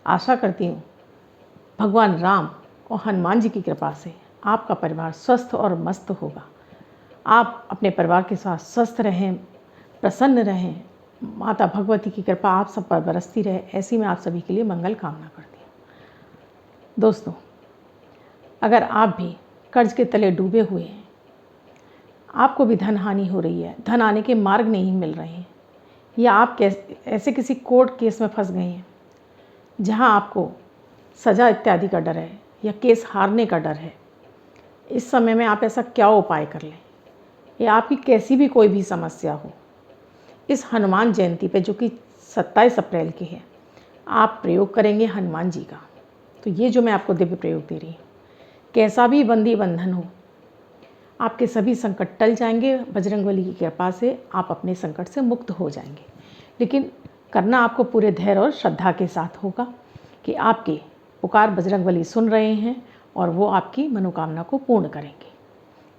आशा करती हूँ भगवान राम और हनुमान जी की कृपा से आपका परिवार स्वस्थ और मस्त होगा। आप अपने परिवार के साथ स्वस्थ रहें, प्रसन्न रहें, माता भगवती की कृपा आप सब पर बरसती रहे, ऐसी मैं आप सभी के लिए मंगल कामना करती हूँ। दोस्तों, अगर आप भी कर्ज के तले डूबे हुए हैं, आपको भी धन हानि हो रही है, धन आने के मार्ग नहीं मिल रहे हैं, या आप ऐसे किसी कोर्ट केस में फंस गए हैं जहां आपको सज़ा इत्यादि का डर है या केस हारने का डर है, इस समय में आप ऐसा क्या उपाय कर लें, या आपकी कैसी भी कोई भी समस्या हो, इस हनुमान जयंती पे जो कि 27 अप्रैल की है, आप प्रयोग करेंगे हनुमान जी का। तो ये जो मैं आपको दिव्य प्रयोग दे रही हूँ, कैसा भी बंदी बंधन हो, आपके सभी संकट टल जाएंगे। बजरंगबली की कृपा से आप अपने संकट से मुक्त हो जाएंगे। लेकिन करना आपको पूरे धैर्य और श्रद्धा के साथ होगा कि आपकी पुकार बजरंगबली सुन रहे हैं और वो आपकी मनोकामना को पूर्ण करेंगे।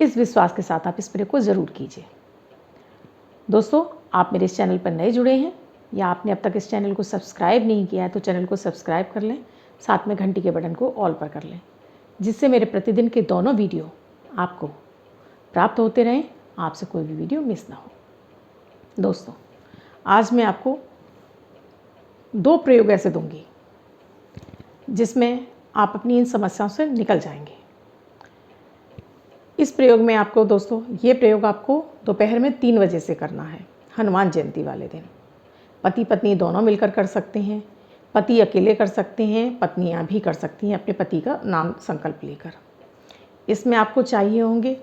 इस विश्वास के साथ आप इस प्रयोग को ज़रूर कीजिए। दोस्तों, आप मेरे इस चैनल पर नए जुड़े हैं या आपने अब तक इस चैनल को सब्सक्राइब नहीं किया है तो चैनल को सब्सक्राइब कर लें, साथ में घंटी के बटन को ऑल पर कर लें, जिससे मेरे प्रतिदिन के दोनों वीडियो आपको प्राप्त होते रहें, आपसे कोई भी वीडियो मिस ना हो। दोस्तों, आज मैं आपको 2 प्रयोग ऐसे दूंगी जिसमें आप अपनी इन समस्याओं से निकल जाएंगे। इस प्रयोग में आपको दोस्तों, ये प्रयोग आपको दोपहर में 3 बजे से करना है, हनुमान जयंती वाले दिन। पति पत्नी दोनों मिलकर कर सकते हैं, पति अकेले कर सकते हैं, पत्नियां भी कर सकती हैं अपने पति का नाम संकल्प लेकर। इसमें आपको चाहिए होंगे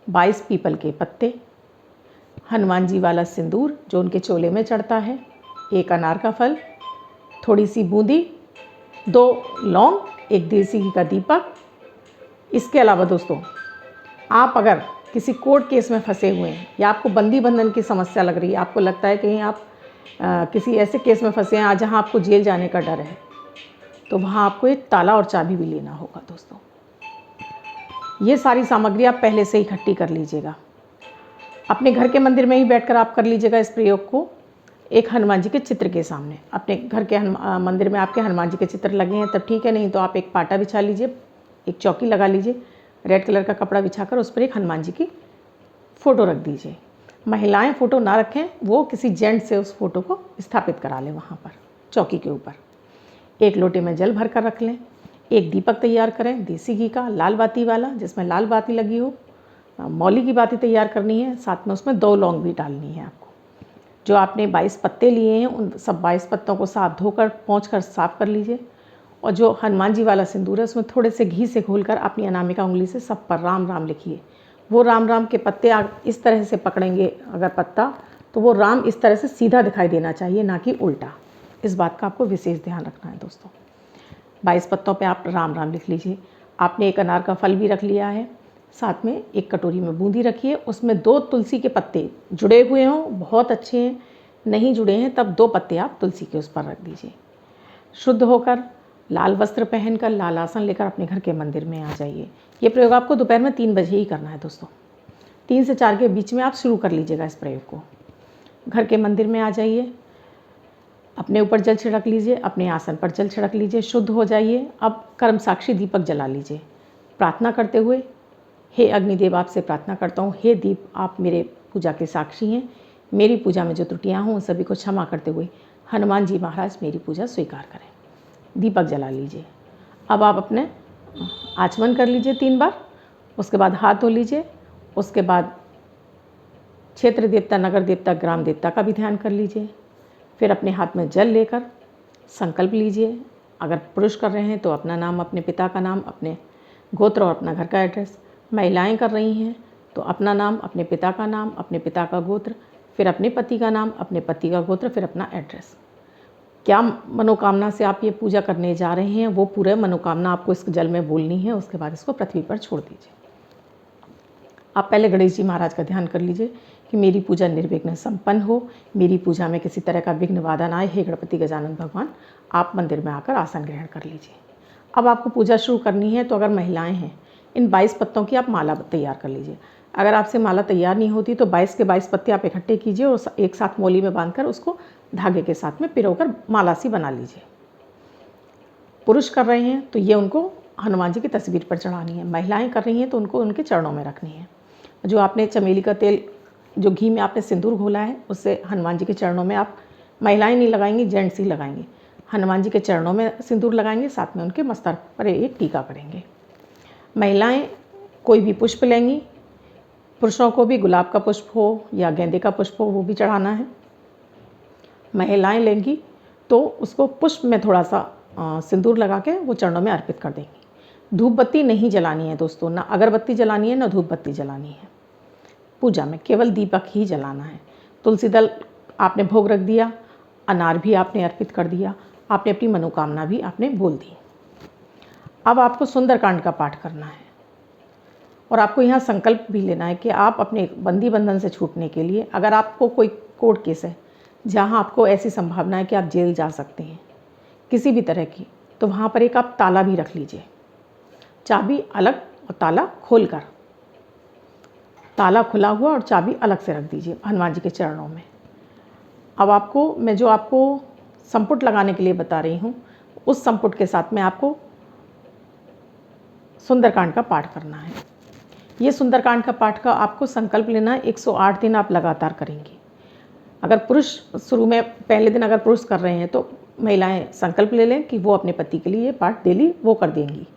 22 पीपल के पत्ते, हनुमान जी वाला सिंदूर जो उनके चोले में चढ़ता है, 1 अनार का फल, थोड़ी सी बूंदी, 2 लौंग, 1 देसी घी का दीपक। इसके अलावा दोस्तों, आप अगर किसी कोर्ट केस में फंसे हुए हैं या आपको बंदी बंधन की समस्या लग रही है, आपको लगता है कहीं आप किसी ऐसे केस में फंसे हैं जहां आपको जेल जाने का डर है, तो वहां आपको एक ताला और चाबी भी लेना होगा। दोस्तों, ये सारी सामग्री आप पहले से ही इकट्ठी कर लीजिएगा। अपने घर के मंदिर में ही बैठकर आप कर लीजिएगा इस प्रयोग को, एक हनुमान जी के चित्र के सामने। अपने घर के मंदिर में आपके हनुमान जी के चित्र लगे हैं तब ठीक है, नहीं तो आप एक पाटा बिछा लीजिए, एक चौकी लगा लीजिए, रेड कलर का कपड़ा बिछाकर उस पर एक हनुमान जी की फ़ोटो रख दीजिए। महिलाएं फ़ोटो ना रखें, वो किसी जेंट्स से उस फ़ोटो को स्थापित करा लें वहाँ पर चौकी के ऊपर। एक लोटे में जल भर कर रख लें, एक दीपक तैयार करें देसी घी का, लाल बाती वाला, जिसमें लाल बाती लगी हो, मौली की बाती तैयार करनी है, साथ में उसमें 2 लौंग भी डालनी है आपको। जो आपने 22 पत्ते लिए हैं उन सब 22 पत्तों को साफ धोकर पोंछ कर साफ़ कर लीजिए, और जो हनुमान जी वाला सिंदूर है उसमें थोड़े से घी से घोलकर अपनी अनामिका उंगली से सब पर राम राम लिखिए। वो राम राम के पत्ते आप इस तरह से पकड़ेंगे अगर पत्ता, तो वो राम इस तरह से सीधा दिखाई देना चाहिए, ना कि उल्टा। इस बात का आपको विशेष ध्यान रखना है दोस्तों। 22 पत्तों पे आप राम राम लिख लीजिए। आपने 1 अनार का फल भी रख लिया है, साथ में एक कटोरी में बूंदी रखिए, उसमें 2 तुलसी के पत्ते जुड़े हुए हों, बहुत अच्छे हैं, नहीं जुड़े हैं तब 2 पत्ते आप तुलसी के उस पर रख दीजिए। शुद्ध होकर लाल वस्त्र पहनकर लाल आसन लेकर अपने घर के मंदिर में आ जाइए। ये प्रयोग आपको दोपहर में 3 बजे ही करना है दोस्तों। 3 से 4 के बीच में आप शुरू कर लीजिएगा इस प्रयोग को। घर के मंदिर में आ जाइए, अपने ऊपर जल छिड़क लीजिए, अपने आसन पर जल छिड़क लीजिए, शुद्ध हो जाइए। अब कर्म साक्षी दीपक जला लीजिए, प्रार्थना करते हुए, हे अग्निदेव आपसे प्रार्थना करता हूँ, हे दीप आप मेरे पूजा के साक्षी हैं, मेरी पूजा में जो त्रुटियाँ हों उन सभी को क्षमा करते हुए हनुमान जी महाराज मेरी पूजा स्वीकार करें। दीपक जला लीजिए। अब आप अपने आचमन कर लीजिए 3 बार, उसके बाद हाथ धो लीजिए, उसके बाद क्षेत्र देवता, नगर देवता, ग्राम देवता का भी ध्यान कर लीजिए। फिर अपने हाथ में जल लेकर संकल्प लीजिए। अगर पुरुष कर रहे हैं तो अपना नाम, अपने पिता का नाम, अपने गोत्र और अपना घर का एड्रेस। महिलाएं कर रही हैं तो अपना नाम, अपने पिता का नाम, अपने पिता का गोत्र, फिर अपने पति का नाम, अपने पति का गोत्र, फिर अपना एड्रेस। क्या मनोकामना से आप ये पूजा करने जा रहे हैं वो पूरे मनोकामना आपको इस जल में बोलनी है। उसके बाद इसको पृथ्वी पर छोड़ दीजिए। आप पहले गणेश जी महाराज का ध्यान कर लीजिए कि मेरी पूजा निर्विघ्न संपन्न हो, मेरी पूजा में किसी तरह का विघ्न बाधा ना आए। हे गणपति गजानन भगवान, आप मंदिर में आकर आसन ग्रहण कर लीजिए। अब आपको पूजा शुरू करनी है तो अगर महिलाएं हैं, इन 22 पत्तों की आप माला तैयार कर लीजिए। अगर आपसे माला तैयार नहीं होती तो 22 के 22 पत्ते आप इकट्ठे कीजिए और एक साथ मोली में बांधकर उसको धागे के साथ में पिरोकर माला सी बना लीजिए। पुरुष कर रहे हैं तो ये उनको हनुमान जी की तस्वीर पर चढ़ानी है, महिलाएं कर रही हैं तो उनको उनके चरणों में रखनी है। जो आपने चमेली का तेल, जो घी में आपने सिंदूर घोला है, उससे हनुमान जी के चरणों में आप, महिलाएं नहीं लगाएंगी, जेंट्स ही लगाएंगे, हनुमान जी के चरणों में सिंदूर लगाएंगे, साथ में उनके मस्तक पर एक टीका करेंगे। महिलाएं कोई भी पुष्प लेंगी, पुरुषों को भी गुलाब का पुष्प हो या गेंदे का पुष्प हो वो भी चढ़ाना है। महिलाएं लेंगी तो उसको पुष्प में थोड़ा सा सिंदूर लगा के वो चरणों में अर्पित कर देंगी। धूप बत्ती नहीं जलानी है दोस्तों, ना अगरबत्ती जलानी है, ना धूप बत्ती जलानी है। पूजा में केवल दीपक ही जलाना है। तुलसी दल आपने भोग रख दिया, अनार भी आपने अर्पित कर दिया, आपने अपनी मनोकामना भी आपने बोल दी। अब आपको सुंदरकांड का पाठ करना है और आपको यहाँ संकल्प भी लेना है कि आप अपने बंदी बंधन से छूटने के लिए, अगर आपको कोई कोर्ट केस है जहाँ आपको ऐसी संभावना है कि आप जेल जा सकते हैं किसी भी तरह की, तो वहाँ पर एक आप ताला भी रख लीजिए, चाबी अलग और ताला खोल कर, ताला खुला हुआ और चाबी अलग से रख दीजिए हनुमान जी के चरणों में। अब आपको मैं जो आपको संपुट लगाने के लिए बता रही हूँ, उस संपुट के साथ में आपको सुंदरकांड का पाठ करना है। ये सुंदरकांड का पाठ का आपको संकल्प लेना है, 108 दिन आप लगातार करेंगी। अगर पुरुष शुरू में पहले दिन अगर पुरुष कर रहे हैं तो महिलाएं संकल्प ले लें कि वो अपने पति के लिए पाठ डेली वो कर देंगी।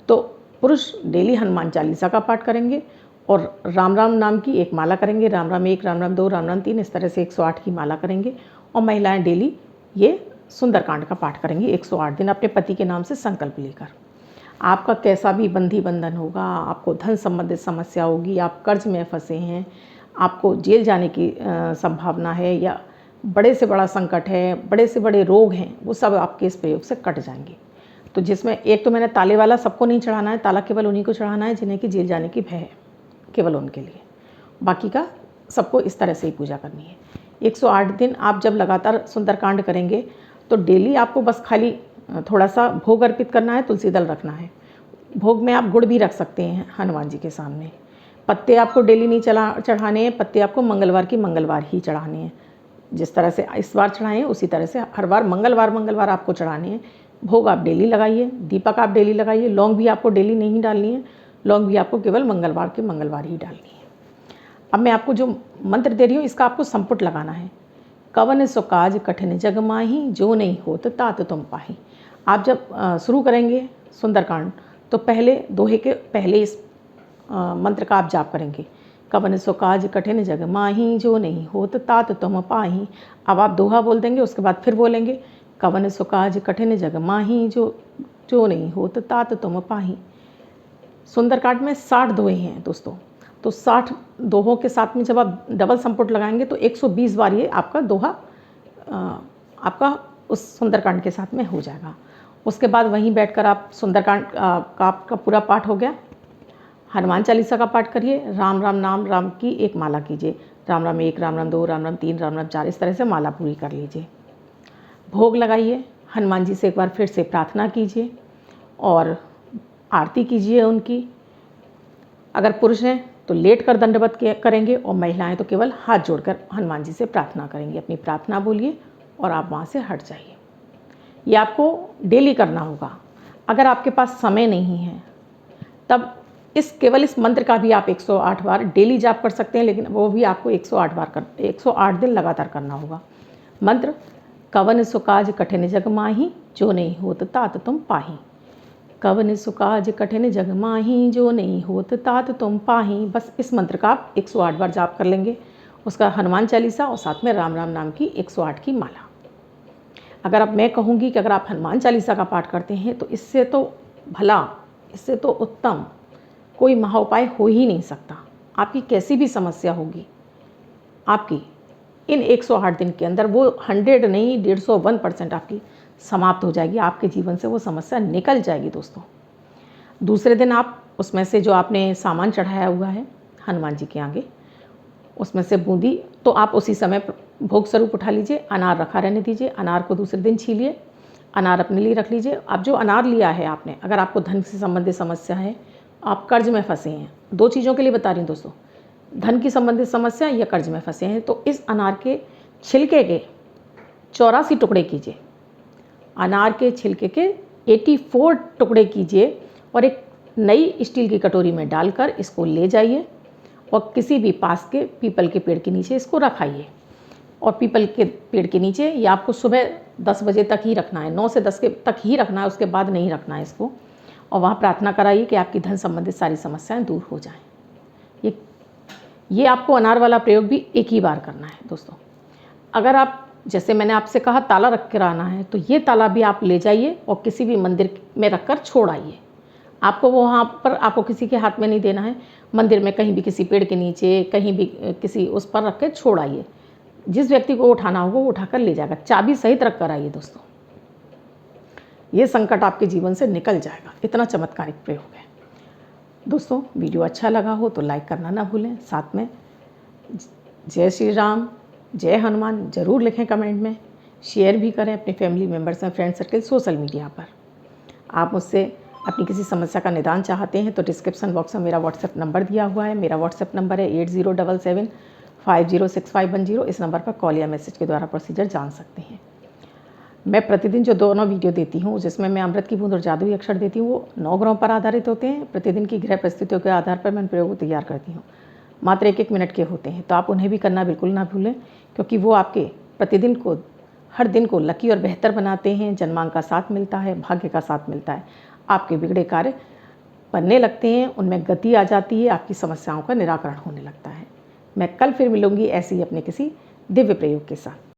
तो पुरुष डेली हनुमान चालीसा का पाठ करेंगे और राम राम नाम की एक माला करेंगे, राम राम 1, राम राम 2, राम राम 3, इस तरह से 108 की माला करेंगे। और महिलाएं डेली ये सुंदरकांड का पाठ करेंगी 108 दिन अपने पति के नाम से संकल्प लेकर। आपका कैसा भी बंधी बंधन होगा, आपको धन संबंधित समस्या होगी, आप कर्ज में फंसे हैं, आपको जेल जाने की संभावना है, या बड़े से बड़ा संकट है, बड़े से बड़े रोग हैं, वो सब आपके इस प्रयोग से कट जाएंगे। तो जिसमें एक तो मैंने ताले वाला सबको नहीं चढ़ाना है, ताला केवल उन्हीं को चढ़ाना है जिन्हें कि जेल जाने की भय है, केवल उनके लिए। बाकी का सबको इस तरह से ही पूजा करनी है। 108 दिन आप जब लगातार सुंदरकांड करेंगे तो डेली आपको बस खाली थोड़ा सा भोग अर्पित करना है, तुलसी दल रखना है। भोग में आप गुड़ भी रख सकते हैं हनुमान जी के सामने। पत्ते आपको डेली नहीं चढ़ाने हैं, पत्ते आपको मंगलवार की मंगलवार ही चढ़ाने हैं। जिस तरह से इस बार चढ़ाए हैं उसी तरह से हर बार मंगलवार आपको चढ़ाने हैं। भोग आप डेली लगाइए, दीपक आप डेली लगाइए, लौंग भी आपको डेली नहीं डालनी है, लौंग भी आपको केवल मंगलवार के मंगलवार ही डालनी है। अब मैं आपको जो मंत्र दे रही हूँ इसका आपको संपुट लगाना है। कवन सो काज कठिन जग माही, जो नहीं होत तात तुम पाही। आप जब शुरू करेंगे सुंदरकांड तो पहले दोहे के पहले इस मंत्र का आप जाप करेंगे, कवन सो काज कठिन जग माही, जो नहीं होत तात तुम पाही। अब आप दोहा बोल देंगे, उसके बाद फिर बोलेंगे कवन सो काज कठिन जग माही, जो नहीं होत तात तुम पाही। सुंदरकांड में 60 दोहे हैं दोस्तों, तो 60 दोहों के साथ में जब आप डबल संपुट लगाएंगे तो 120 बार ये आपका दोहा आपका उस सुंदरकांड के साथ में हो जाएगा। उसके बाद वहीं बैठकर आप सुंदरकांड का आपका पूरा पाठ हो गया। हनुमान चालीसा का पाठ करिए, राम राम नाम राम की एक माला कीजिए, राम राम 1, राम राम 2, राम राम 3, राम राम 4, इस तरह से माला पूरी कर लीजिए। भोग लगाइए, हनुमान जी से एक बार फिर से प्रार्थना कीजिए और आरती कीजिए उनकी। अगर पुरुष हैं तो लेट कर दंडवत करेंगे और महिलाएं तो केवल हाथ जोड़कर हनुमान जी से प्रार्थना करेंगी। अपनी प्रार्थना बोलिए और आप वहाँ से हट जाइए। ये आपको डेली करना होगा। अगर आपके पास समय नहीं है तब केवल इस मंत्र का भी आप 108 बार डेली जाप कर सकते हैं, लेकिन वो भी आपको 108 दिन लगातार करना होगा। मंत्र कवन सो काज कठिन जग माही, जो नहीं होत तात तुम पाही। कवन सो काज कठिन जग माही, जो नहीं होत तात तुम पाही। बस इस मंत्र का आप 108 बार जाप कर लेंगे, उसका हनुमान चालीसा और साथ में राम राम नाम की 108 की माला। अगर अब मैं कहूँगी कि अगर आप हनुमान चालीसा का पाठ करते हैं तो इससे तो भला, इससे तो उत्तम कोई महाउपाय हो ही नहीं सकता। आपकी कैसी भी समस्या होगी, आपकी इन 108 दिन के अंदर वो 100 नहीं 151% आपकी समाप्त हो जाएगी। आपके जीवन से वो समस्या निकल जाएगी दोस्तों। दूसरे दिन आप उसमें से जो आपने सामान चढ़ाया हुआ है हनुमान जी के आगे, उसमें से बूंदी तो आप उसी समय भोग स्वरूप उठा लीजिए, अनार रखा रहने दीजिए, अनार को दूसरे दिन छीलिए, अनार अपने लिए रख लीजिए। अब जो अनार लिया है आपने, अगर आपको धन से संबंधित समस्या है, आप कर्ज में फंसे हैं, 2 चीज़ों के लिए बता रही हूँ दोस्तों, धन की संबंधित समस्या या कर्ज में फंसे हैं, तो इस अनार के छिलके के 84 टुकड़े कीजिए। अनार के छिलके के 84 टुकड़े कीजिए और एक नई स्टील की कटोरी में डालकर इसको ले जाइए और किसी भी पास के पीपल के पेड़ के नीचे इसको रखाइए। और पीपल के पेड़ के नीचे ये आपको सुबह 10 बजे तक ही रखना है, 9 से 10 के तक ही रखना है, उसके बाद नहीं रखना है इसको। और वहाँ प्रार्थना कराइए कि आपकी धन संबंधित सारी समस्याएं दूर हो जाएं। ये आपको अनार वाला प्रयोग भी एक ही बार करना है दोस्तों। अगर आप, जैसे मैंने आपसे कहा, ताला रख कर आना है, तो ये ताला भी आप ले जाइए और किसी भी मंदिर में रखकर छोड़ आइए। आपको वो वहाँ पर आपको किसी के हाथ में नहीं देना है, मंदिर में कहीं भी किसी पेड़ के नीचे कहीं भी किसी उस पर रख के छोड़ आइए। जिस व्यक्ति को उठाना होगा वो उठाकर ले जाएगा, चाबी सहित रख कर आइए दोस्तों। ये संकट आपके जीवन से निकल जाएगा। इतना चमत्कारिक प्रयोग है दोस्तों। वीडियो अच्छा लगा हो तो लाइक करना ना भूलें। साथ में जय श्री राम, जय हनुमान ज़रूर लिखें कमेंट में। शेयर भी करें अपने फैमिली मेम्बर्स में, फ्रेंड सर्कल, सोशल मीडिया पर। आप मुझसे अपनी किसी समस्या का निदान चाहते हैं तो डिस्क्रिप्शन बॉक्स में मेरा व्हाट्सएप नंबर दिया हुआ है। मेरा व्हाट्सएप नंबर है 8077506510। इस नंबर पर कॉल या मैसेज के द्वारा प्रोसीजर जान सकते हैं। मैं प्रतिदिन जो दोनों वीडियो देती हूँ, जिसमें मैं अमृत की बूंद और जादुई अक्षर देती हूँ, वो 9 ग्रहों पर आधारित होते हैं। प्रतिदिन की ग्रह परिस्थितियों के आधार पर मैं उन प्रयोग को तैयार करती हूँ। मात्र 1-1 मिनट के होते हैं, तो आप उन्हें भी करना बिल्कुल ना भूलें, क्योंकि वो आपके प्रतिदिन को, हर दिन को लकी और बेहतर बनाते हैं। जन्मांक का साथ मिलता है, भाग्य का साथ मिलता है, आपके बिगड़े कार्य बनने लगते हैं, उनमें गति आ जाती है, आपकी समस्याओं का निराकरण होने लगता है। मैं कल फिर मिलूंगी ऐसे ही अपने किसी दिव्य प्रयोग के साथ।